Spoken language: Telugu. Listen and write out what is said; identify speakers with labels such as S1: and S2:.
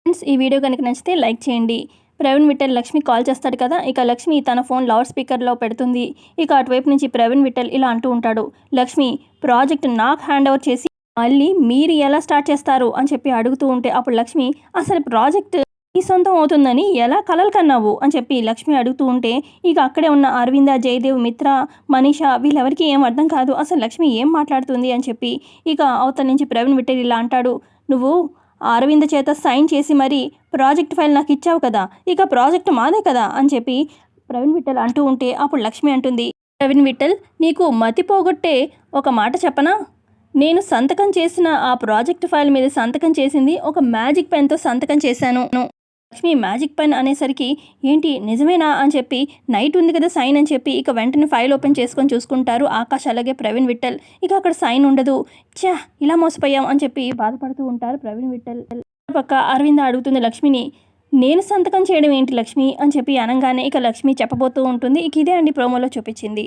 S1: ఫ్రెండ్స్, ఈ వీడియో కనుక నచ్చితే లైక్ చేయండి. ప్రవీణ్ విఠల్ లక్ష్మి కాల్ చేస్తాడు కదా, ఇక లక్ష్మి తన ఫోన్ లౌడ్ స్పీకర్లో పెడుతుంది. ఇక అటువైపు నుంచి ప్రవీణ్ విఠల్ ఇలా అంటూ ఉంటాడు, లక్ష్మి ప్రాజెక్ట్ నాకు హ్యాండ్ ఓవర్ చేసి మళ్ళీ మీరు ఎలా స్టార్ట్ చేస్తారు అని చెప్పి అడుగుతూ ఉంటే అప్పుడు లక్ష్మి అసలు ప్రాజెక్ట్ నీ సొంతం అవుతుందని ఎలా కలలు కన్నావు అని చెప్పి లక్ష్మి అడుగుతూ ఉంటే ఇక అక్కడే ఉన్న అరవింద, జయదేవ్, మిత్ర, మనీషా వీళ్ళెవరికి ఏం అర్థం కాదు, అసలు లక్ష్మి ఏం మాట్లాడుతుంది అని చెప్పి ఇక అవతల నుంచి ప్రవీణ్ విఠల్ ఇలా అంటాడు, నువ్వు అరవింద చేత సైన్ చేసి మరి ప్రాజెక్ట్ ఫైల్ నాకు ఇచ్చావు కదా, ఇక ప్రాజెక్ట్ మాదే కదా అని చెప్పి ప్రవీణ్ విఠల్ అంటూ ఉంటే అప్పుడు లక్ష్మి అంటుంది, ప్రవీణ్ విఠల్ నీకు మతి పోగొట్టే ఒక మాట చెప్పనా, నేను సంతకం చేసిన ఆ ప్రాజెక్ట్ ఫైల్ మీద సంతకం చేసింది ఒక మ్యాజిక్ పెన్తో సంతకం చేశాను. లక్ష్మి మ్యాజిక్ పెన్ అనేసరికి ఏంటి నిజమేనా అని చెప్పి నైట్ ఉంది కదా సైన్ అని చెప్పి ఇక వెంటనే ఫైల్ ఓపెన్ చేసుకొని చూసుకుంటారు ఆకాష్ అలాగే ప్రవీణ్ విఠల్. ఇక అక్కడ సైన్ ఉండదు. ఛా, ఇలా మోసపోయాం అని చెప్పి బాధపడుతూ ఉంటారు ప్రవీణ్ విఠల్. పక్క అరవింద అడుగుతుంది లక్ష్మిని, నేను సంతకం చేయడం ఏంటి లక్ష్మి అని చెప్పి అనగానే ఇక లక్ష్మి చెప్పబోతూ ఉంటుంది. ఇక ఇదే అండి ప్రోమోలో చూపించింది.